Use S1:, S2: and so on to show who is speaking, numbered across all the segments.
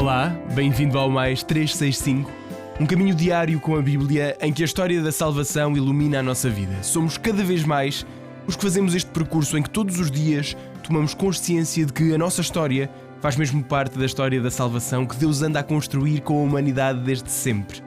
S1: Olá, bem-vindo ao Mais 365, um caminho diário com a Bíblia em que a história da salvação ilumina a nossa vida. Somos cada vez mais os que fazemos este percurso em que todos os dias tomamos consciência de que a nossa história faz mesmo parte da história da salvação que Deus anda a construir com a humanidade desde sempre.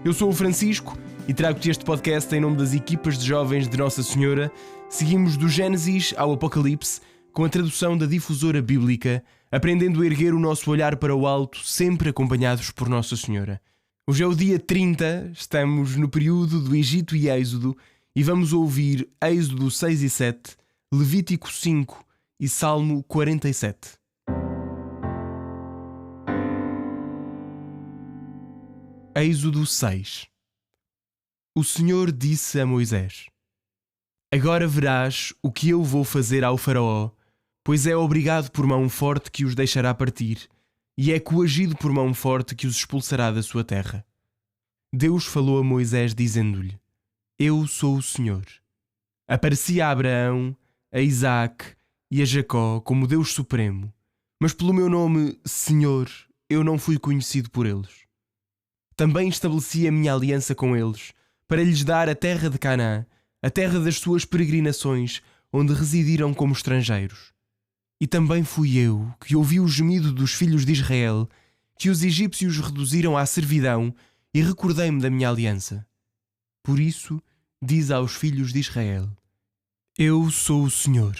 S1: Eu sou o Francisco e trago-te este podcast em nome das equipas de jovens de Nossa Senhora. Seguimos do Gênesis ao Apocalipse com a tradução da Difusora Bíblica, aprendendo a erguer o nosso olhar para o alto, sempre acompanhados por Nossa Senhora. Hoje é o dia 30, estamos no período do Egito e Êxodo e vamos ouvir Êxodo 6 e 7, Levítico 5 e Salmo 47. Êxodo 6. O Senhor disse a Moisés: Agora verás o que eu vou fazer ao faraó, pois é obrigado por mão forte que os deixará partir, e é coagido por mão forte que os expulsará da sua terra. Deus falou a Moisés dizendo-lhe: Eu sou o Senhor. Apareci a Abraão, a Isaque e a Jacó como Deus Supremo, mas pelo meu nome, Senhor, eu não fui conhecido por eles. Também estabeleci a minha aliança com eles, para lhes dar a terra de Canaã, a terra das suas peregrinações, onde residiram como estrangeiros. E também fui eu que ouvi o gemido dos filhos de Israel, que os egípcios reduziram à servidão, e recordei-me da minha aliança. Por isso, diz aos filhos de Israel: Eu sou o Senhor,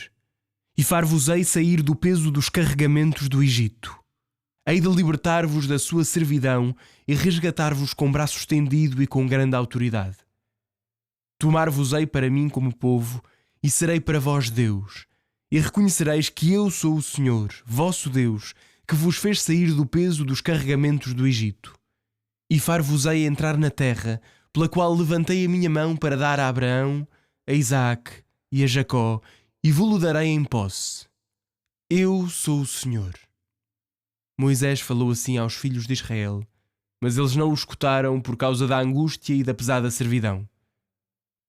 S1: e far-vos-ei sair do peso dos carregamentos do Egito. Hei de libertar-vos da sua servidão e resgatar-vos com braço estendido e com grande autoridade. Tomar-vos-ei para mim como povo, e serei para vós Deus, e reconhecereis que eu sou o Senhor, vosso Deus, que vos fez sair do peso dos carregamentos do Egito. E far-vos-ei entrar na terra, pela qual levantei a minha mão para dar a Abraão, a Isaque e a Jacó, e vou-lo darei em posse. Eu sou o Senhor. Moisés falou assim aos filhos de Israel, mas eles não o escutaram por causa da angústia e da pesada servidão.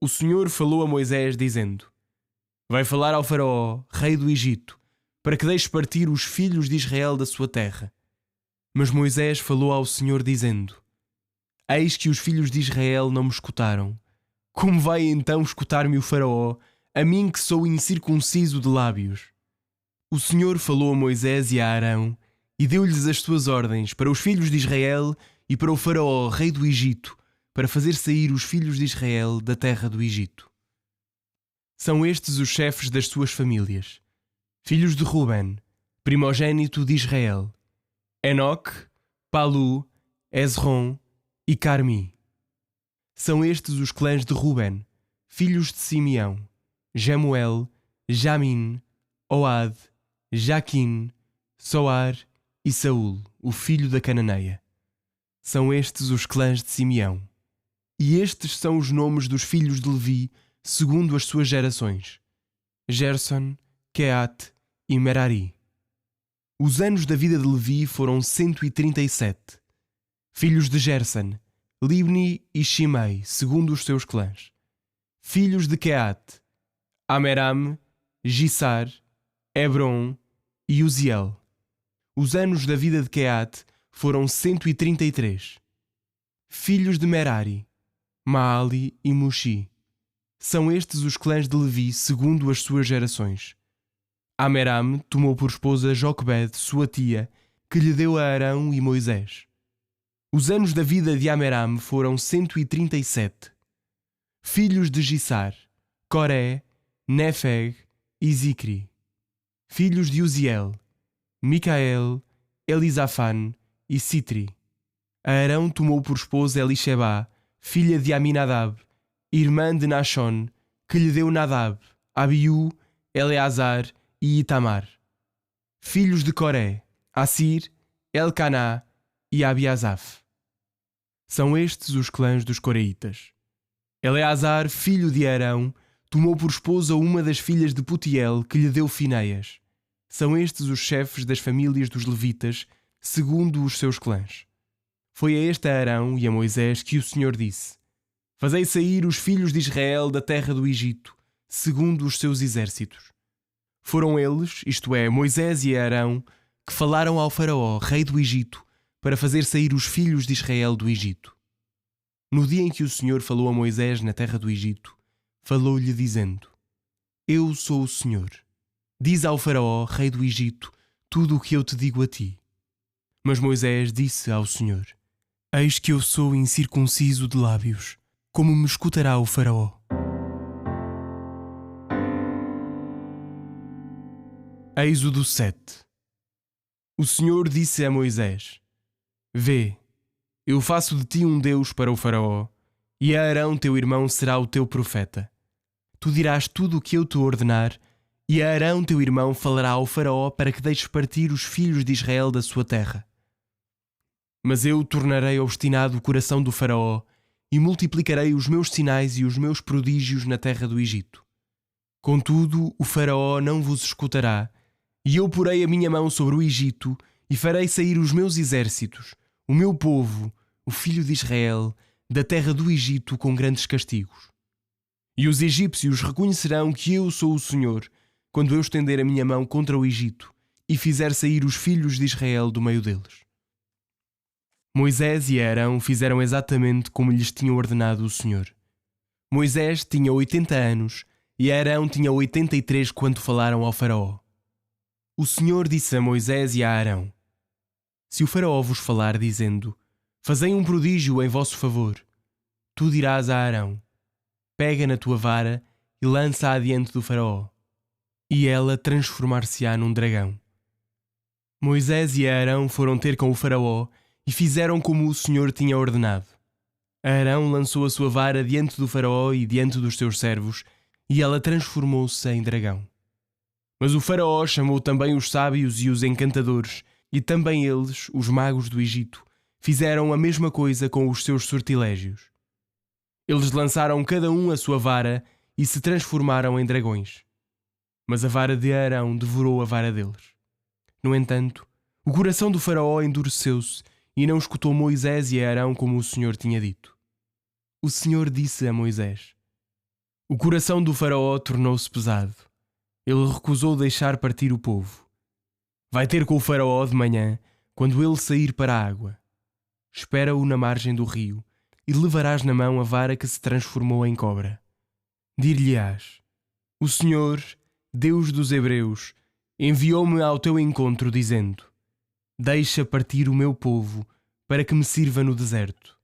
S1: O Senhor falou a Moisés dizendo: Vai falar ao faraó, rei do Egito, para que deixe partir os filhos de Israel da sua terra. Mas Moisés falou ao Senhor dizendo: Eis que os filhos de Israel não me escutaram. Como vai então escutar-me o faraó, a mim que sou incircunciso de lábios? O Senhor falou a Moisés e a Arão, e deu-lhes as suas ordens para os filhos de Israel e para o faraó, rei do Egito, para fazer sair os filhos de Israel da terra do Egito. São estes os chefes das suas famílias: filhos de Ruben, primogênito de Israel, Enoque, Palu, Esrom e Carmi. São estes os clãs de Ruben, filhos de Simeão: Jemuel, Jamin, Oad, Jaquim, Soar e Saul, o filho da Cananeia. São estes os clãs de Simeão. E estes são os nomes dos filhos de Levi, segundo as suas gerações: Gerson, Queate e Merari. Os anos da vida de Levi foram 137. Filhos de Gerson: Libni e Shimei, segundo os seus clãs. Filhos de Queate: Ameram, Gissar, Hebron e Uziel. Os anos da vida de Queate foram 133. Filhos de Merari: Maali e Mushi. São estes os clãs de Levi, segundo as suas gerações. Ameram tomou por esposa Joquebede, sua tia, que lhe deu a Arão e Moisés. Os anos da vida de Ameram foram 137. Filhos de Gissar: Coré, Nefeg e Zicri. Filhos de Uziel: Micael, Elisafan e Sitri. Arão tomou por esposa Elisheba, filha de Aminadab, irmã de Nachon, que lhe deu Nadab, Abiú, Eleazar e Itamar. Filhos de Coré: Assir, Elcaná e Abiasaf. São estes os clãs dos coreitas. Eleazar, filho de Arão, tomou por esposa uma das filhas de Putiel, que lhe deu Fineias. São estes os chefes das famílias dos levitas, segundo os seus clãs. Foi a este Arão e a Moisés que o Senhor disse: Fazei sair os filhos de Israel da terra do Egito, segundo os seus exércitos. Foram eles, isto é, Moisés e Arão, que falaram ao faraó, rei do Egito, para fazer sair os filhos de Israel do Egito. No dia em que o Senhor falou a Moisés na terra do Egito, falou-lhe dizendo: Eu sou o Senhor. Diz ao Faraó, rei do Egito, tudo o que eu te digo a ti. Mas Moisés disse ao Senhor: Eis que eu sou incircunciso de lábios. Como me escutará o Faraó? Êxodo 7. O Senhor disse a Moisés: Vê, eu faço de ti um Deus para o Faraó, e Arão teu irmão será o teu profeta. Tu dirás tudo o que eu te ordenar, e Arão teu irmão falará ao Faraó para que deixes partir os filhos de Israel da sua terra. Mas eu tornarei obstinado o coração do Faraó, e multiplicarei os meus sinais e os meus prodígios na terra do Egito. Contudo, o Faraó não vos escutará, e eu porei a minha mão sobre o Egito, e farei sair os meus exércitos, o meu povo, o filho de Israel, da terra do Egito com grandes castigos. E os egípcios reconhecerão que eu sou o Senhor, quando eu estender a minha mão contra o Egito, e fizer sair os filhos de Israel do meio deles. Moisés e Arão fizeram exatamente como lhes tinha ordenado o Senhor. Moisés tinha 80 anos e Arão tinha 83 quando falaram ao Faraó. O Senhor disse a Moisés e a Arão: Se o Faraó vos falar dizendo: Fazei um prodígio em vosso favor, tu dirás a Arão: Pega na tua vara e lança-a diante do Faraó, e ela transformar-se-á num dragão. Moisés e Arão foram ter com o Faraó e fizeram como o Senhor tinha ordenado. Arão lançou a sua vara diante do Faraó e diante dos seus servos, e ela transformou-se em dragão. Mas o Faraó chamou também os sábios e os encantadores, e também eles, os magos do Egito, fizeram a mesma coisa com os seus sortilégios. Eles lançaram cada um a sua vara e se transformaram em dragões. Mas a vara de Arão devorou a vara deles. No entanto, o coração do Faraó endureceu-se e não escutou Moisés e Arão como o Senhor tinha dito. O Senhor disse a Moisés: O coração do Faraó tornou-se pesado. Ele recusou deixar partir o povo. Vai ter com o Faraó de manhã, quando ele sair para a água. Espera-o na margem do rio, e levarás na mão a vara que se transformou em cobra. Dir-lhe-ás: O Senhor, Deus dos Hebreus, enviou-me ao teu encontro, dizendo: Deixa partir o meu povo, para que me sirva no deserto.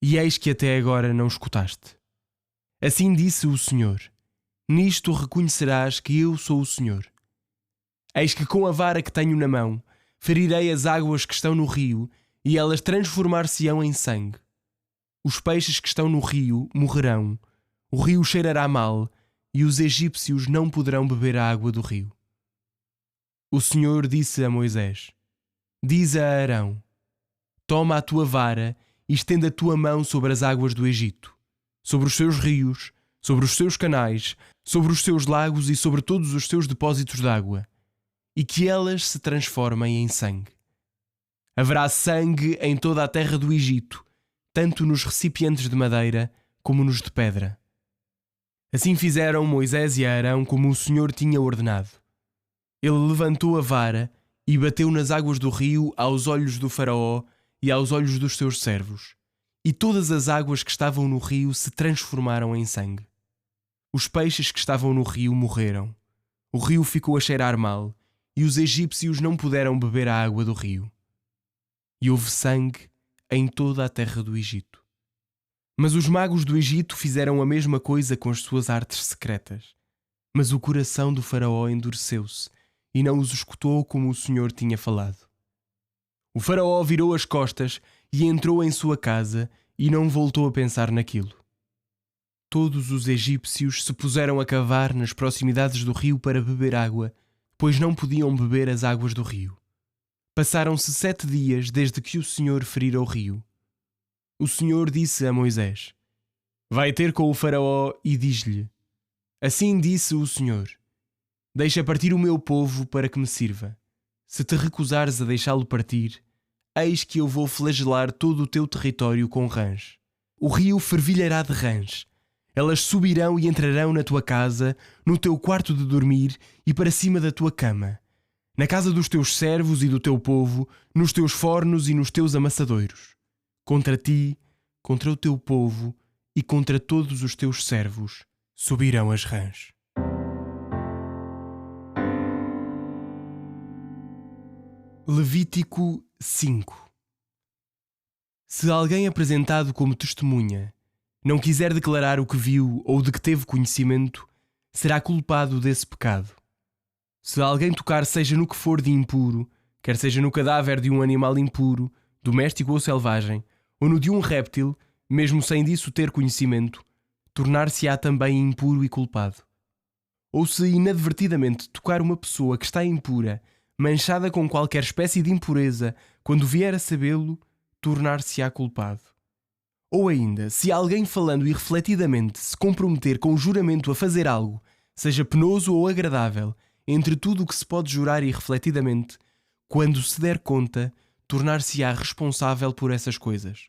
S1: E eis que até agora não escutaste. Assim disse o Senhor: Nisto reconhecerás que eu sou o Senhor. Eis que com a vara que tenho na mão, ferirei as águas que estão no rio, e elas transformar-se-ão em sangue. Os peixes que estão no rio morrerão, o rio cheirará mal, e os egípcios não poderão beber a água do rio. O Senhor disse a Moisés: Diz a Arão: Toma a tua vara e estende a tua mão sobre as águas do Egito, sobre os seus rios, sobre os seus canais, sobre os seus lagos e sobre todos os seus depósitos de água, e que elas se transformem em sangue. Haverá sangue em toda a terra do Egito, tanto nos recipientes de madeira como nos de pedra. Assim fizeram Moisés e Arão como o Senhor tinha ordenado. Ele levantou a vara e bateu nas águas do rio aos olhos do Faraó e aos olhos dos seus servos, e todas as águas que estavam no rio se transformaram em sangue. Os peixes que estavam no rio morreram. O rio ficou a cheirar mal, e os egípcios não puderam beber a água do rio. E houve sangue em toda a terra do Egito. Mas os magos do Egito fizeram a mesma coisa com as suas artes secretas. Mas o coração do Faraó endureceu-se, e não os escutou como o Senhor tinha falado. O Faraó virou as costas e entrou em sua casa, e não voltou a pensar naquilo. Todos os egípcios se puseram a cavar nas proximidades do rio para beber água, pois não podiam beber as águas do rio. Passaram-se 7 dias desde que o Senhor ferira o rio. O Senhor disse a Moisés: Vai ter com o Faraó e diz-lhe: Assim disse o Senhor: Deixa partir o meu povo para que me sirva. Se te recusares a deixá-lo partir, eis que eu vou flagelar todo o teu território com rãs. O rio fervilhará de rãs. Elas subirão e entrarão na tua casa, no teu quarto de dormir e para cima da tua cama. na casa dos teus servos e do teu povo, nos teus fornos e nos teus amassadeiros. Contra ti, contra o teu povo e contra todos os teus servos subirão as rãs. Levítico 5. Se alguém apresentado como testemunha não quiser declarar o que viu ou de que teve conhecimento, será culpado desse pecado. Se alguém tocar seja no que for de impuro, quer seja no cadáver de um animal impuro, doméstico ou selvagem, ou no de um réptil, mesmo sem disso ter conhecimento, tornar-se-á também impuro e culpado. Ou se inadvertidamente tocar uma pessoa que está impura, manchada com qualquer espécie de impureza, quando vier a sabê-lo, tornar-se-á culpado. Ou ainda, se alguém falando irrefletidamente se comprometer com juramento a fazer algo, seja penoso ou agradável, entre tudo o que se pode jurar irrefletidamente, quando se der conta, tornar-se-á responsável por essas coisas.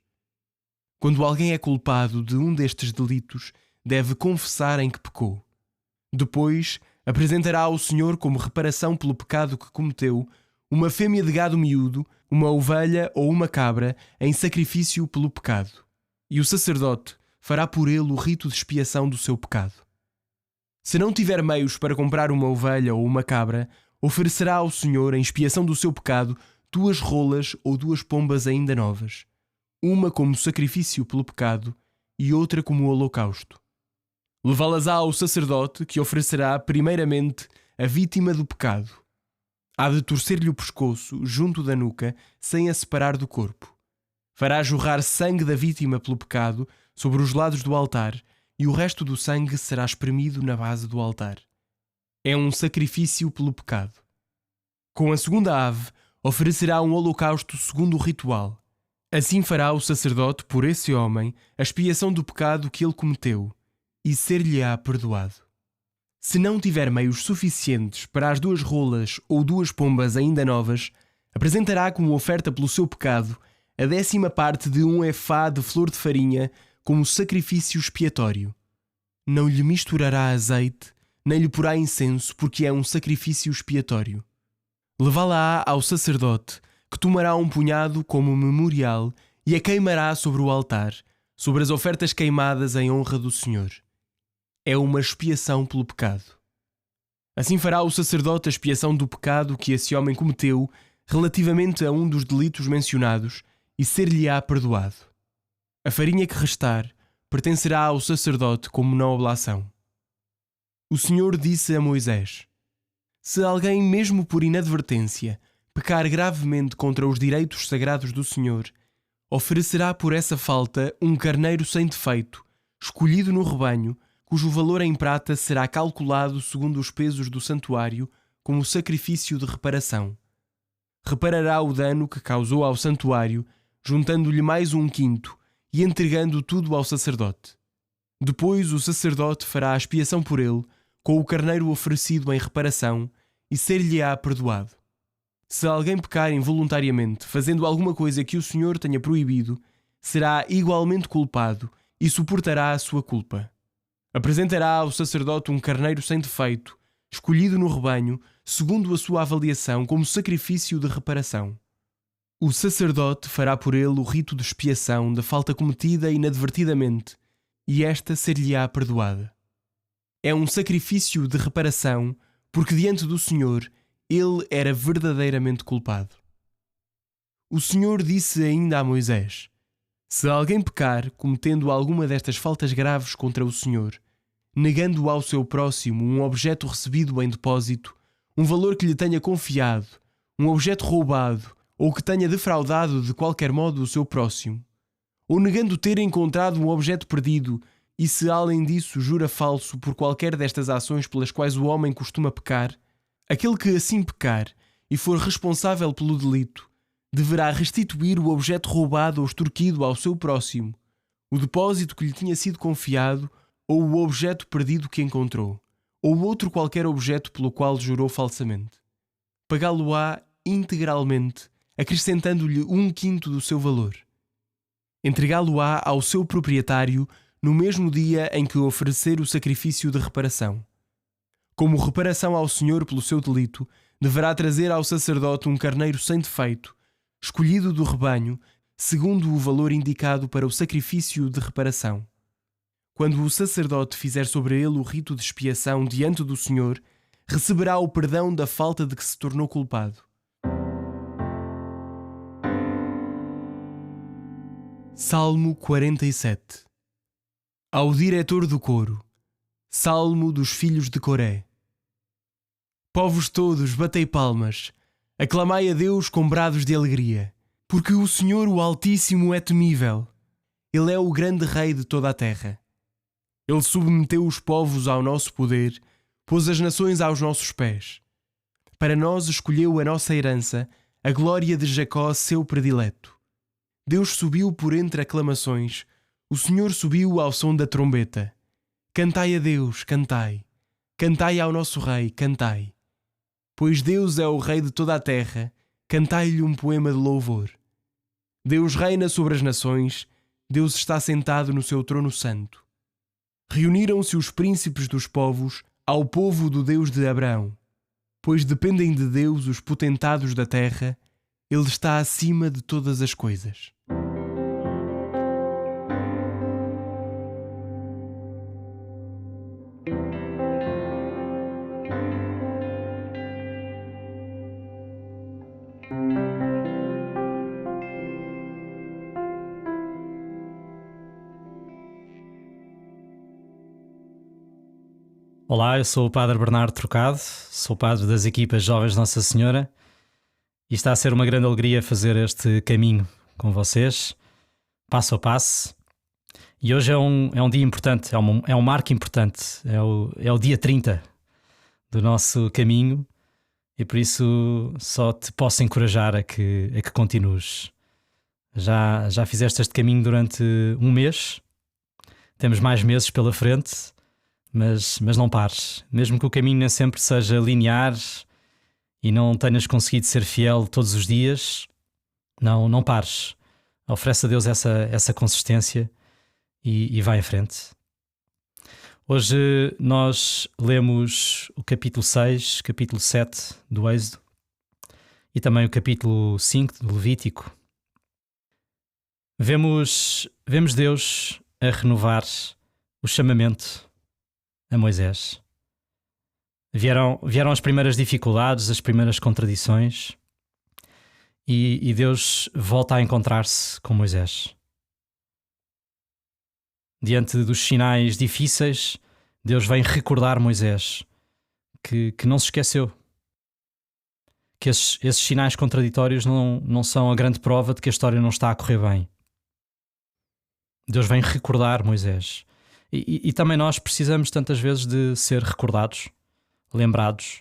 S1: Quando alguém é culpado de um destes delitos, deve confessar em que pecou. Depois, apresentará ao Senhor como reparação pelo pecado que cometeu uma fêmea de gado miúdo, uma ovelha ou uma cabra em sacrifício pelo pecado. E o sacerdote fará por ele o rito de expiação do seu pecado. Se não tiver meios para comprar uma ovelha ou uma cabra, oferecerá ao Senhor, em expiação do seu pecado, 2 rolas ou 2 pombas ainda novas, uma como sacrifício pelo pecado e outra como holocausto. Levá-las-á ao sacerdote, que oferecerá primeiramente a vítima do pecado. Há de torcer-lhe o pescoço junto da nuca, sem a separar do corpo. Fará jorrar sangue da vítima pelo pecado sobre os lados do altar, e o resto do sangue será espremido na base do altar. É um sacrifício pelo pecado. Com a segunda ave, oferecerá um holocausto segundo o ritual. Assim fará o sacerdote por esse homem a expiação do pecado que ele cometeu, e ser-lhe-á perdoado. Se não tiver meios suficientes para as 2 rolas ou 2 pombas ainda novas, apresentará como oferta pelo seu pecado a 10ª parte de um efá de flor de farinha como sacrifício expiatório. Não lhe misturará azeite, nem lhe porá incenso, porque é um sacrifício expiatório. Levá-la-á ao sacerdote, que tomará um punhado como memorial e a queimará sobre o altar, sobre as ofertas queimadas em honra do Senhor. É uma expiação pelo pecado. Assim fará o sacerdote a expiação do pecado que esse homem cometeu relativamente a um dos delitos mencionados, e ser-lhe-á perdoado. A farinha que restar pertencerá ao sacerdote como na oblação. O Senhor disse a Moisés: se alguém, mesmo por inadvertência, pecar gravemente contra os direitos sagrados do Senhor, oferecerá por essa falta um carneiro sem defeito, escolhido no rebanho, cujo valor em prata será calculado segundo os pesos do santuário, como sacrifício de reparação. Reparará o dano que causou ao santuário, juntando-lhe mais 1/5 e entregando tudo ao sacerdote. Depois o sacerdote fará a expiação por ele, com o carneiro oferecido em reparação, e ser-lhe-á perdoado. Se alguém pecar involuntariamente, fazendo alguma coisa que o Senhor tenha proibido, será igualmente culpado e suportará a sua culpa. Apresentará ao sacerdote um carneiro sem defeito, escolhido no rebanho, segundo a sua avaliação, como sacrifício de reparação. O sacerdote fará por ele o rito de expiação da falta cometida inadvertidamente, e esta ser-lhe-á perdoada. É um sacrifício de reparação, porque diante do Senhor ele era verdadeiramente culpado. O Senhor disse ainda a Moisés: se alguém pecar, cometendo alguma destas faltas graves contra o Senhor, negando ao seu próximo um objeto recebido em depósito, um valor que lhe tenha confiado, um objeto roubado, ou que tenha defraudado de qualquer modo o seu próximo, ou negando ter encontrado um objeto perdido, e se além disso jura falso por qualquer destas ações pelas quais o homem costuma pecar, aquele que assim pecar e for responsável pelo delito, deverá restituir o objeto roubado ou extorquido ao seu próximo, o depósito que lhe tinha sido confiado, ou o objeto perdido que encontrou, ou outro qualquer objeto pelo qual jurou falsamente. Pagá-lo-á integralmente, acrescentando-lhe 1/5 do seu valor. Entregá-lo-á ao seu proprietário no mesmo dia em que oferecer o sacrifício de reparação. Como reparação ao Senhor pelo seu delito, deverá trazer ao sacerdote um carneiro sem defeito, escolhido do rebanho, segundo o valor indicado para o sacrifício de reparação. Quando o sacerdote fizer sobre ele o rito de expiação diante do Senhor, receberá o perdão da falta de que se tornou culpado. Salmo 47. Ao diretor do coro. Salmo dos filhos de Coré. Povos todos, batei palmas, aclamai a Deus com brados de alegria, porque o Senhor, o Altíssimo, é temível. Ele é o grande Rei de toda a terra. Ele submeteu os povos ao nosso poder, pôs as nações aos nossos pés. Para nós escolheu a nossa herança, a glória de Jacó, seu predileto. Deus subiu por entre aclamações, o Senhor subiu ao som da trombeta. Cantai a Deus, cantai. Cantai ao nosso Rei, cantai. Pois Deus é o Rei de toda a terra, cantai-lhe um poema de louvor. Deus reina sobre as nações, Deus está sentado no seu trono santo. Reuniram-se os príncipes dos povos ao povo do Deus de Abraão. Pois dependem de Deus os potentados da terra, Ele está acima de todas as coisas.
S2: Olá, eu sou o Padre Bernardo Trocado, sou padre das equipas Jovens Nossa Senhora e está a ser uma grande alegria fazer este caminho com vocês, passo a passo. E hoje é um dia importante, é um marco importante, é o dia 30 do nosso caminho e por isso só te posso encorajar a que continues. Já fizeste este caminho durante um mês, temos mais meses pela frente. Mas não pares, mesmo que o caminho nem sempre seja linear e não tenhas conseguido ser fiel todos os dias, não pares. Oferece a Deus essa consistência e vai em frente. Hoje nós lemos o capítulo 6, capítulo 7 do Êxodo e também o capítulo 5 do Levítico. Vemos Deus a renovar o chamamento a Moisés. Vieram as primeiras dificuldades, as primeiras contradições e Deus volta a encontrar-se com Moisés. Diante dos sinais difíceis, Deus vem recordar Moisés que não se esqueceu. Que esses sinais contraditórios não são a grande prova de que a história não está a correr bem. Deus vem recordar Moisés. E também nós precisamos tantas vezes de ser recordados, lembrados,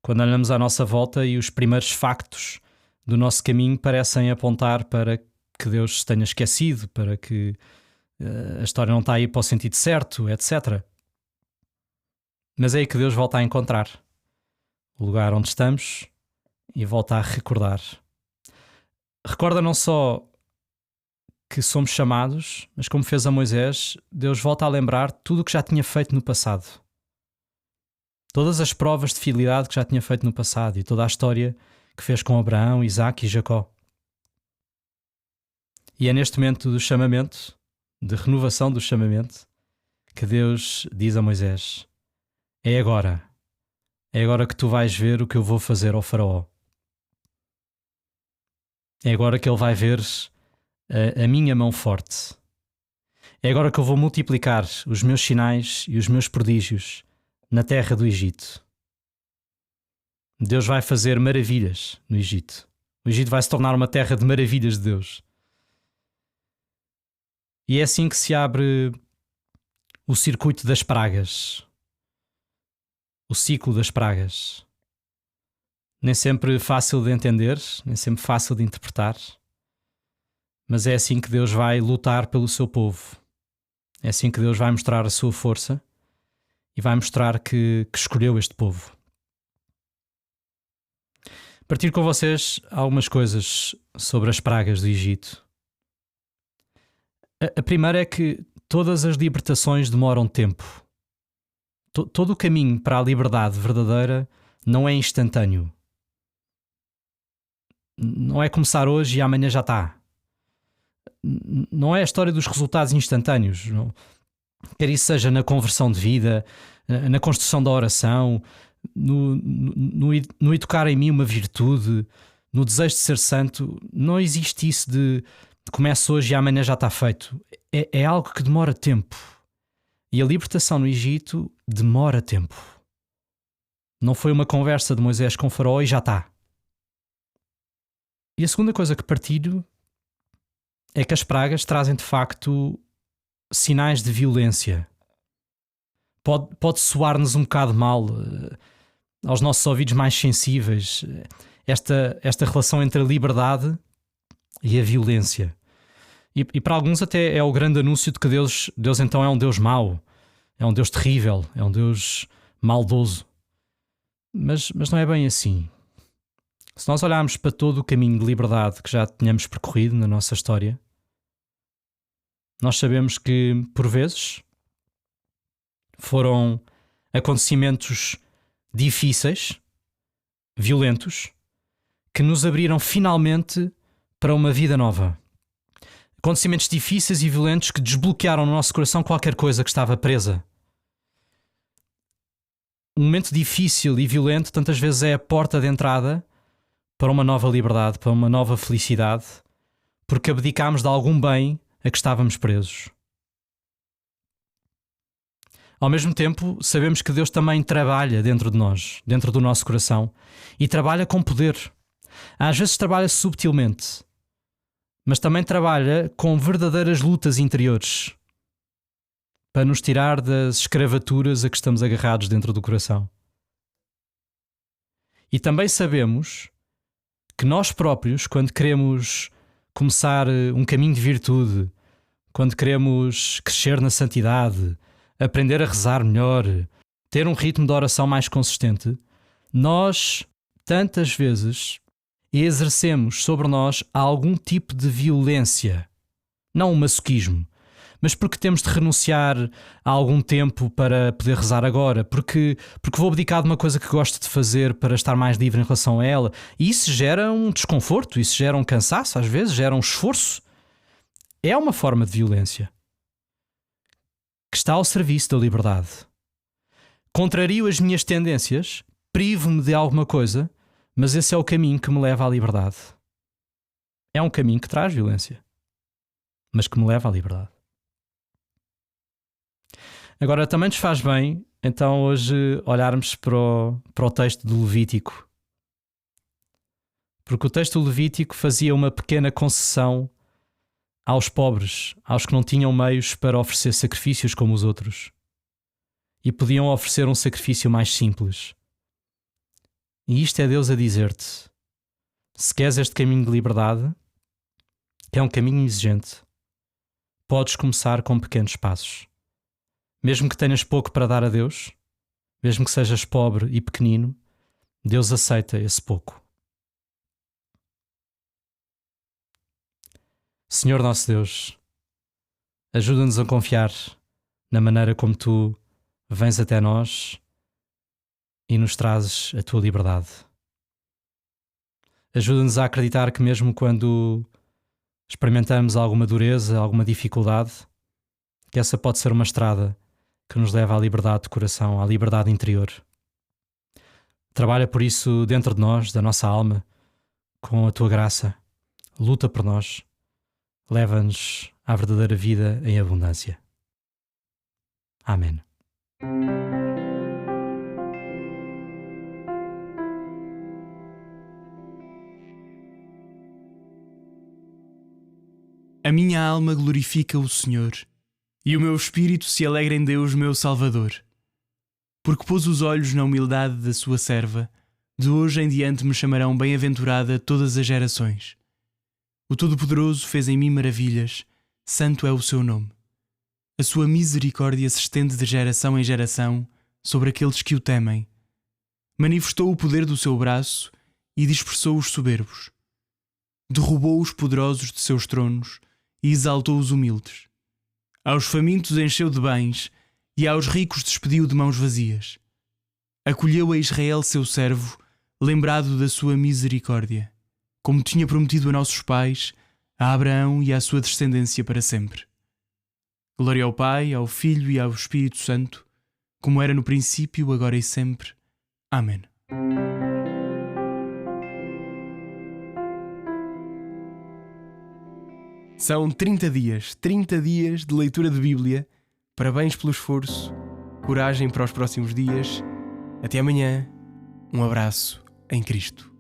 S2: quando olhamos à nossa volta e os primeiros factos do nosso caminho parecem apontar para que Deus se tenha esquecido, para que a história não está aí para o sentido certo, etc. Mas é aí que Deus volta a encontrar o lugar onde estamos e volta a recordar. Recorda não só que somos chamados, mas como fez a Moisés, Deus volta a lembrar tudo o que já tinha feito no passado. Todas as provas de fidelidade que já tinha feito no passado e toda a história que fez com Abraão, Isaac e Jacó. E é neste momento do chamamento, de renovação do chamamento, que Deus diz a Moisés: é agora que tu vais ver o que eu vou fazer ao faraó. É agora que ele vai ver a minha mão forte. É agora que eu vou multiplicar os meus sinais e os meus prodígios na terra do Egito. Deus vai fazer maravilhas no Egito. O Egito vai se tornar uma terra de maravilhas de Deus. E é assim que se abre o circuito das pragas. O ciclo das pragas. Nem sempre fácil de entender, nem sempre fácil de interpretar. Mas é assim que Deus vai lutar pelo seu povo. É assim que Deus vai mostrar a sua força e vai mostrar que escolheu este povo. Partilho com vocês algumas coisas sobre as pragas do Egito. A primeira é que todas as libertações demoram tempo. Todo o caminho para a liberdade verdadeira não é instantâneo. Não é começar hoje e amanhã já está. Não é a história dos resultados instantâneos. Não. Quer isso seja na conversão de vida, na construção da oração, no educar em mim uma virtude, no desejo de ser santo. Não existe isso de começo hoje e amanhã já está feito. É algo que demora tempo. E a libertação no Egito demora tempo. Não foi uma conversa de Moisés com o faraó e já está. E a segunda coisa que partilho é que as pragas trazem de facto sinais de violência. Pode soar-nos um bocado mal aos nossos ouvidos mais sensíveis esta relação entre a liberdade e a violência. E para alguns até é o grande anúncio de que Deus então é um Deus mau, é um Deus terrível, é um Deus maldoso. Mas não é bem assim. Se nós olharmos para todo o caminho de liberdade que já tínhamos percorrido na nossa história, nós sabemos que, por vezes, foram acontecimentos difíceis, violentos, que nos abriram finalmente para uma vida nova. Acontecimentos difíceis e violentos que desbloquearam no nosso coração qualquer coisa que estava presa. Um momento difícil e violento tantas vezes é a porta de entrada para uma nova liberdade, para uma nova felicidade, porque abdicámos de algum bem a que estávamos presos. Ao mesmo tempo, sabemos que Deus também trabalha dentro de nós, dentro do nosso coração, e trabalha com poder. Às vezes trabalha subtilmente, mas também trabalha com verdadeiras lutas interiores para nos tirar das escravaturas a que estamos agarrados dentro do coração. E também sabemos que nós próprios, quando queremos começar um caminho de virtude, quando queremos crescer na santidade, aprender a rezar melhor, ter um ritmo de oração mais consistente, nós, tantas vezes, exercemos sobre nós algum tipo de violência. Não um masoquismo, mas porque temos de renunciar a algum tempo para poder rezar agora, porque vou abdicar de uma coisa que gosto de fazer para estar mais livre em relação a ela. E isso gera um desconforto, isso gera um cansaço, às vezes gera um esforço. É uma forma de violência que está ao serviço da liberdade. Contrario as minhas tendências, privo-me de alguma coisa, mas esse é o caminho que me leva à liberdade. É um caminho que traz violência, mas que me leva à liberdade. Agora, também nos faz bem, então, hoje olharmos para o texto do Levítico. Porque o texto do Levítico fazia uma pequena concessão aos pobres, aos que não tinham meios para oferecer sacrifícios como os outros. E podiam oferecer um sacrifício mais simples. E isto é Deus a dizer-te: se queres este caminho de liberdade, que é um caminho exigente, podes começar com pequenos passos. Mesmo que tenhas pouco para dar a Deus, mesmo que sejas pobre e pequenino, Deus aceita esse pouco. Senhor nosso Deus, ajuda-nos a confiar na maneira como Tu vens até nós e nos trazes a Tua liberdade. Ajuda-nos a acreditar que mesmo quando experimentamos alguma dureza, alguma dificuldade, que essa pode ser uma estrada que nos leva à liberdade de coração, à liberdade interior. Trabalha por isso dentro de nós, da nossa alma, com a Tua graça. Luta por nós. Leva-nos à verdadeira vida em abundância. Amém.
S1: A minha alma glorifica o Senhor, e o meu espírito se alegra em Deus, meu Salvador. Porque pôs os olhos na humildade da sua serva, de hoje em diante me chamarão bem-aventurada todas as gerações. O Todo-Poderoso fez em mim maravilhas, santo é o seu nome. A sua misericórdia se estende de geração em geração sobre aqueles que o temem. Manifestou o poder do seu braço e dispersou os soberbos. Derrubou os poderosos de seus tronos e exaltou os humildes. Aos famintos encheu de bens e aos ricos despediu de mãos vazias. Acolheu a Israel seu servo, lembrado da sua misericórdia, como tinha prometido a nossos pais, a Abraão e à sua descendência para sempre. Glória ao Pai, ao Filho e ao Espírito Santo, como era no princípio, agora e sempre. Amém. São 30 dias de leitura de Bíblia. Parabéns pelo esforço, coragem para os próximos dias. Até amanhã. Um abraço em Cristo.